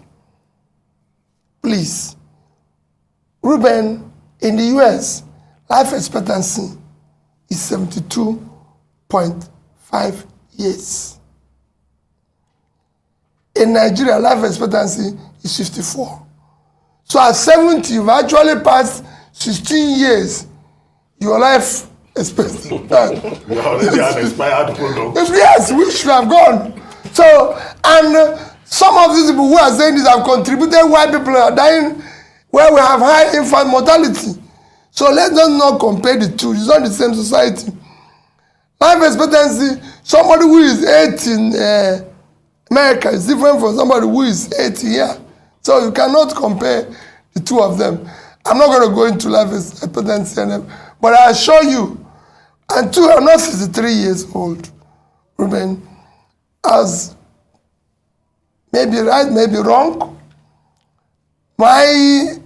B: Please. Ruben, in the US, life expectancy is 72.5 years. In Nigeria, life expectancy is 54. So at 70, you've actually passed 16 years. Your life expectancy.
C: You already an expired product.
B: Yes, we should have gone. So, and some of these people who are saying this have contributed why people are dying, where we have high infant mortality. So let's not compare the two. It's not the same society. Life expectancy, somebody who is 8 in America is different from somebody who is 80 here. So you cannot compare the two of them. I'm not going to go into life expectancy, but I assure you, and two, I'm not 63 years old, Ruben, as maybe right, maybe wrong. My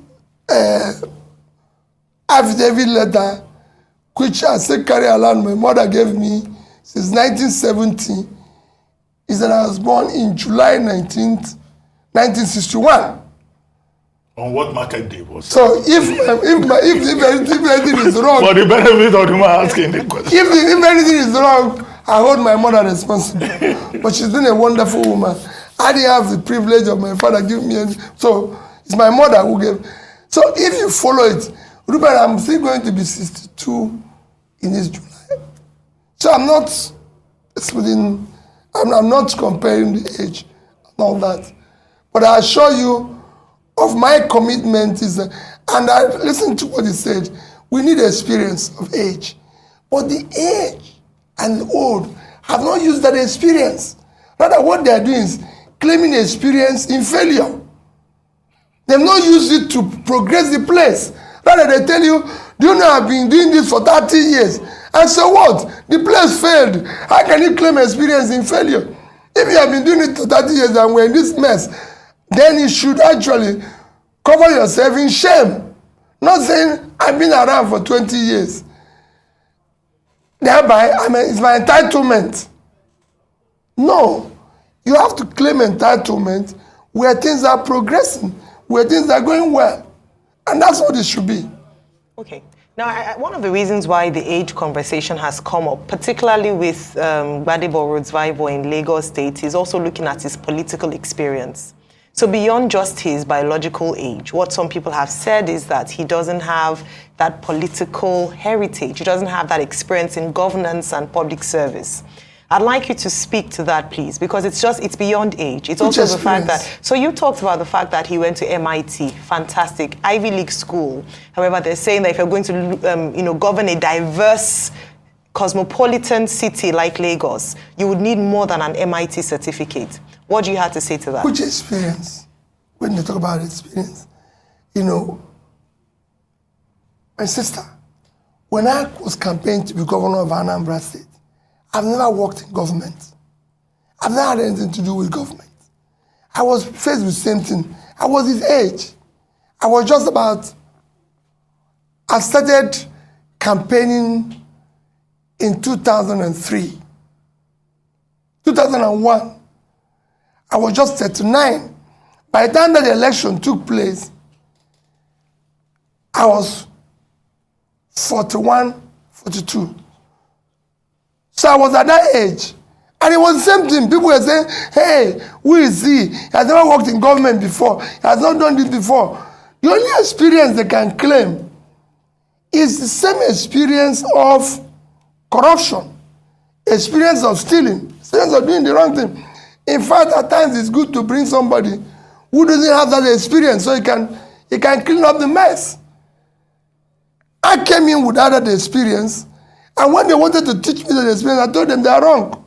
B: affidavit letter, which I say carry along, my mother gave me since 1970, is that I was born in July 19th, 1961.
C: On what market day was
B: So if anything is wrong,
C: for the benefit of the man asking the question.
B: if anything is wrong, I hold my mother responsible. But she's been a wonderful woman. I didn't have the privilege of my father giving me any, so it's my mother who gave. So if you follow it, Ruben, I'm still going to be 62 in this July. So I'm not splitting, I'm not comparing the age and all that. But I assure you of my commitment is, and I listen to what he said, we need experience of age. But the age and the old have not used that experience. Rather, what they are doing is claiming experience in failure. They've not used it to progress the place. Rather, they tell you, do you know I've been doing this for 30 years? And so what? The place failed. How can you claim experience in failure? If you have been doing it for 30 years and we're in this mess, then you should actually cover yourself in shame. Not saying, I've been around for 20 years. Thereby, it's my entitlement. No. You have to claim entitlement where things are progressing, where things are going well. And that's what it should be.
A: Okay. Now, one of the reasons why the age conversation has come up, particularly with Gbadebo Rodsvivo in Lagos State, is also looking at his political experience. So beyond just his biological age, what some people have said is that he doesn't have that political heritage. He doesn't have that experience in governance and public service. I'd like you to speak to that, please, because it's beyond age. It's also the fact that, so you talked about the fact that he went to MIT, fantastic, Ivy League school. However, they're saying that if you're going to, govern a diverse, cosmopolitan city like Lagos, you would need more than an MIT certificate. What do you have to say to that?
B: Which experience? When they talk about experience, my sister, when I was campaigning to be governor of Anambra State, I've never worked in government. I've never had anything to do with government. I was faced with the same thing. I was his age. I was just about, I started campaigning in 2003. 2001. I was just 39. By the time that the election took place, I was 41, 42. So I was at that age. And it was the same thing. People were saying, hey, who is he? He has never worked in government before. He has not done this before. The only experience they can claim is the same experience of corruption, experience of stealing, experience of doing the wrong thing. In fact, at times it's good to bring somebody who doesn't have that experience so he can clean up the mess. I came in without that experience, and when they wanted to teach me that experience, I told them they are wrong.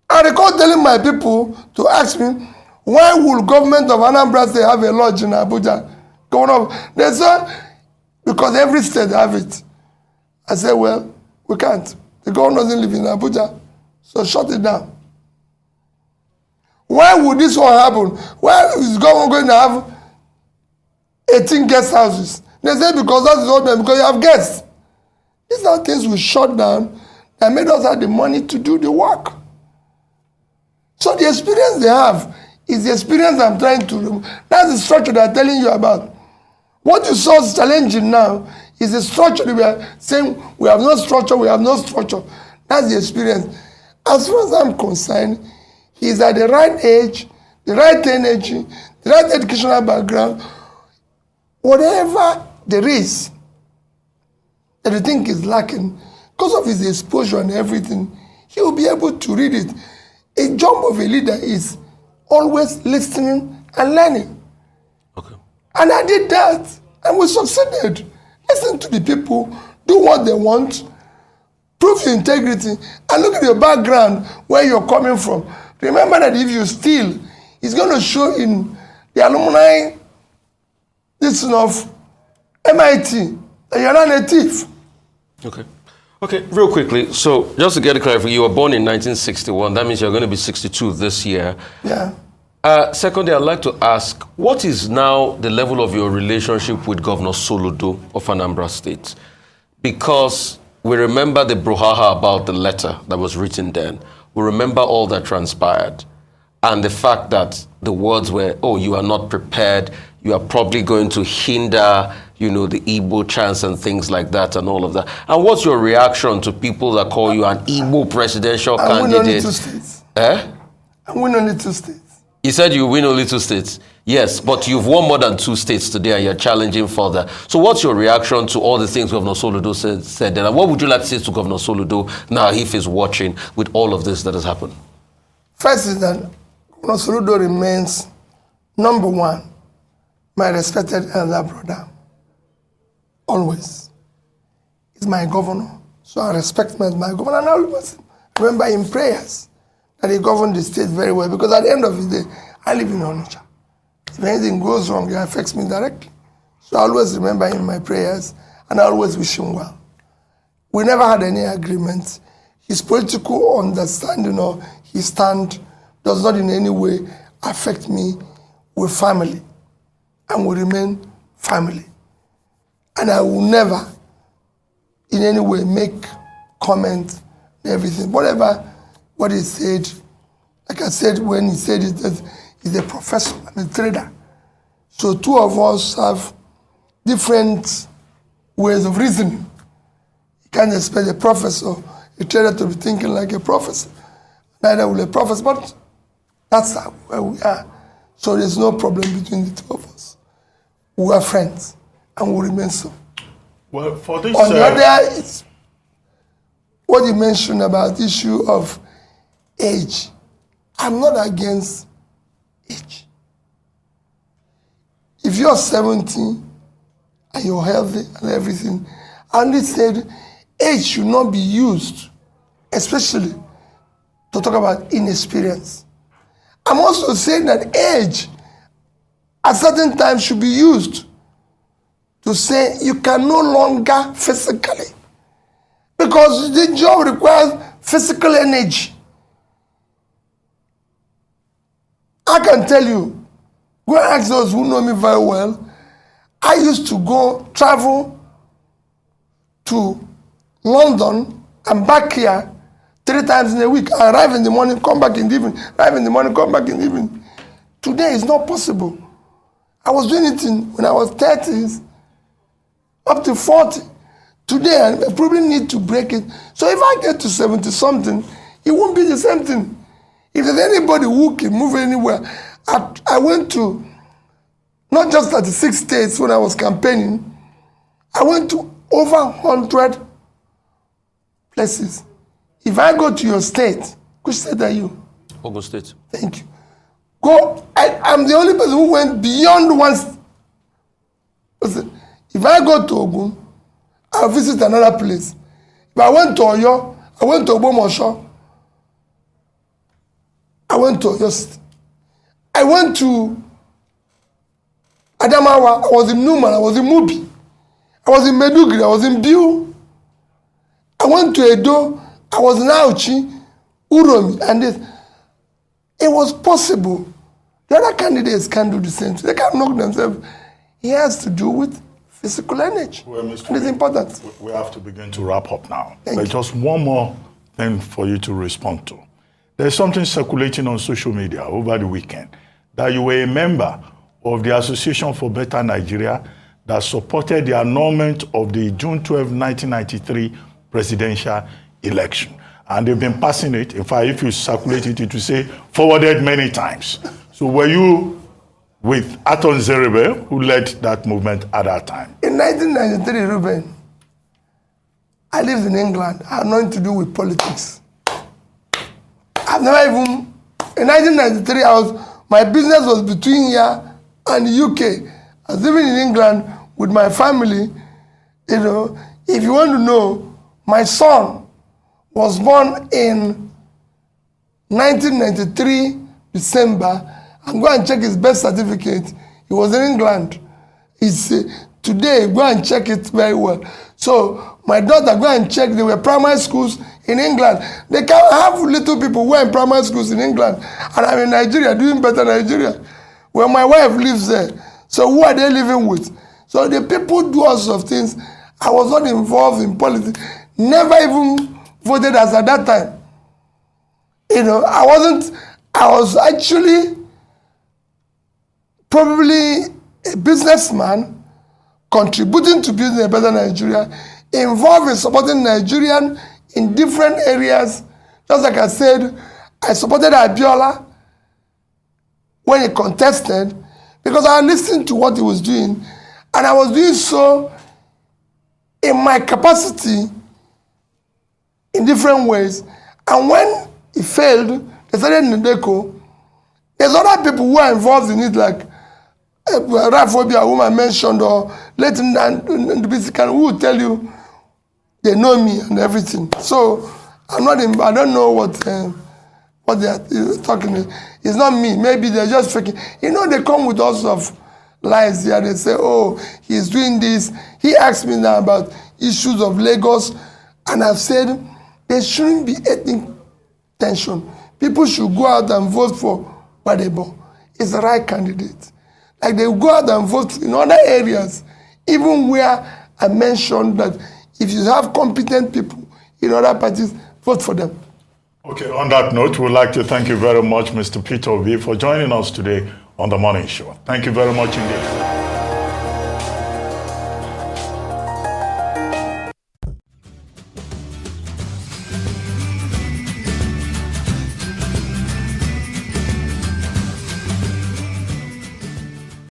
B: I recall telling my people to ask me, why will government of Anambra State have a lodge in Abuja? They said, because every state have it. I said, well, we can't. The government doesn't live in Abuja, so shut it down. Why would this one happen? Why is government going to have 18 guest houses? They said, because that is all them, because you have guests. These are things we shut down that made us have the money to do the work. So the experience they have is the experience I'm trying to remove. That's the structure that I'm telling you about. What you saw is challenging now is the structure that we are saying we have no structure, we have no structure. That's the experience. As far as I'm concerned, he's at the right age, the right energy, the right educational background. Whatever there is that you think is lacking, because of his exposure and everything, he will be able to read it. A job of a leader is always listening and learning.
D: Okay.
B: And I did that, and we succeeded. Listen to the people, do what they want, prove your integrity, and look at your background, where you're coming from. Remember that if you steal, it's going to show in the alumni listen of MIT that you're not a thief.
D: Okay. Okay, real quickly, so just to get it clear, you were born in 1961. That means you're going to be 62 this year.
B: Yeah.
D: Secondly, I'd like to ask, what is now the level of your relationship with Governor Soludo of Anambra State? Because we remember the brouhaha about the letter that was written then. We remember all that transpired. And the fact that the words were, oh, you are not prepared, you are probably going to hinder, you know, the Igbo chance and things like that and all of that. And what's your reaction to people that call you an Igbo presidential candidate?
B: I win only 2 states.
D: Eh?
B: I win only 2 states.
D: You said you win only 2 states. Yes, but you've won more than 2 states today and you're challenging further. So what's your reaction to all the things Governor Soludo said? And what would you like to say to Governor Soludo now if he's watching with all of this that has happened?
B: First is that Governor Soludo remains, number one, my respected elder brother. Always. He's my governor, so I respect him as my governor. And I always remember in prayers that he governed the state very well, because at the end of the day, I live in Onitsha. If anything goes wrong, it affects me directly. So I always remember him in my prayers, and I always wish him well. We never had any agreements. His political understanding or his stand does not in any way affect me. We're family, and we remain family. And I will never in any way make comments and everything. What he said, like I said when he said it, that he's a professor and a trader. So 2 of us have different ways of reasoning. You can't expect a professor, a trader to be thinking like a professor. Neither will a professor, but that's where we are. So there's no problem between the 2 of us. We are friends, and we remain so.
C: Well, for this...
B: On the other, it's what you mentioned about the issue of age. I'm not against age. If you're 70 and you're healthy and everything, Andy said age should not be used, especially to talk about inexperience. I'm also saying that age at certain times should be used to say you can no longer physically, because the job requires physical energy. I can tell you, go and ask those who know me very well, I used to travel to London and back here 3 times in a week. I arrive in the morning, come back in the evening, arrive in the morning, come back in the evening. Today is not possible. I was doing it when I was 30s, up to 40. Today, I probably need to break it. So if I get to 70-something, it won't be the same thing. If there's anybody who can move anywhere, I went to not just 36 states when I was campaigning, I went to over 100 places. If I go to your state, which state are you?
D: Ogun State.
B: Thank you. Go. I'm the only person who went beyond one. Listen, if I go to Ogun, I'll visit another place. If I went to Oyo, I went to Ogbomosho. I went to Oyo State. I went to Adamawa. I was in Numan. I was in Mubi. I was in Medugri. I was in Biu. I went to Edo. I was in Auchi, Uromi, and this. It was possible. The other candidates can do the same thing. They can knock themselves. It has to do with physical energy.
C: Well, Mr.
B: And it's important.
C: We have to begin to wrap up now.
B: Thank
C: There's
B: you.
C: just one more thing for you to respond to. There's something circulating on social media over the weekend that you were a member of the Association for Better Nigeria that supported the annulment of the June 12, 1993 presidential election. And they've been passing it. In fact, if you circulate it, it will say forwarded many times. So were you with Aton Zerebe, who led that movement at that time?
B: In 1993, Ruben, I lived in England. I had nothing to do with politics. I've never even, in 1993, my business was between here and the UK. I was living in England with my family. You know, if you want to know, my son was born in 1993, December, and go and check his birth certificate. He was in England. It's today, go and check it very well. So my daughter, go and check, there were primary schools in England. They can have little people who are in primary schools in England, and I'm in Nigeria, doing better Nigeria. Well, my wife lives there. So who are they living with? So the people do all sorts of things. I was not involved in politics. Never even voted as at that time. You know, I was actually probably a businessman contributing to building a better Nigeria, involved in supporting Nigerians in different areas. Just like I said, I supported Abiola when he contested because I listened to what he was doing, and I was doing so in my capacity in different ways. And when he failed, they started Ndeko. There's other people who are involved in it, like Raphobia, whom I mentioned, or Leighton and who will tell you they know me and everything. So I don't know what they are talking about. It's not me. Maybe they're just faking. You know, they come with all sorts of lies here. They say, oh, he's doing this. He asked me now about issues of Lagos, and I've said there shouldn't be ethnic tension. People should go out and vote for Badebo. It's the right candidate. Like they go out and vote in other areas, even where I mentioned that if you have competent people in other parties, vote for them.
C: Okay, on that note, we'd like to thank you very much, Mr. Peter Obi, for joining us today on The Morning Show. Thank you very much indeed.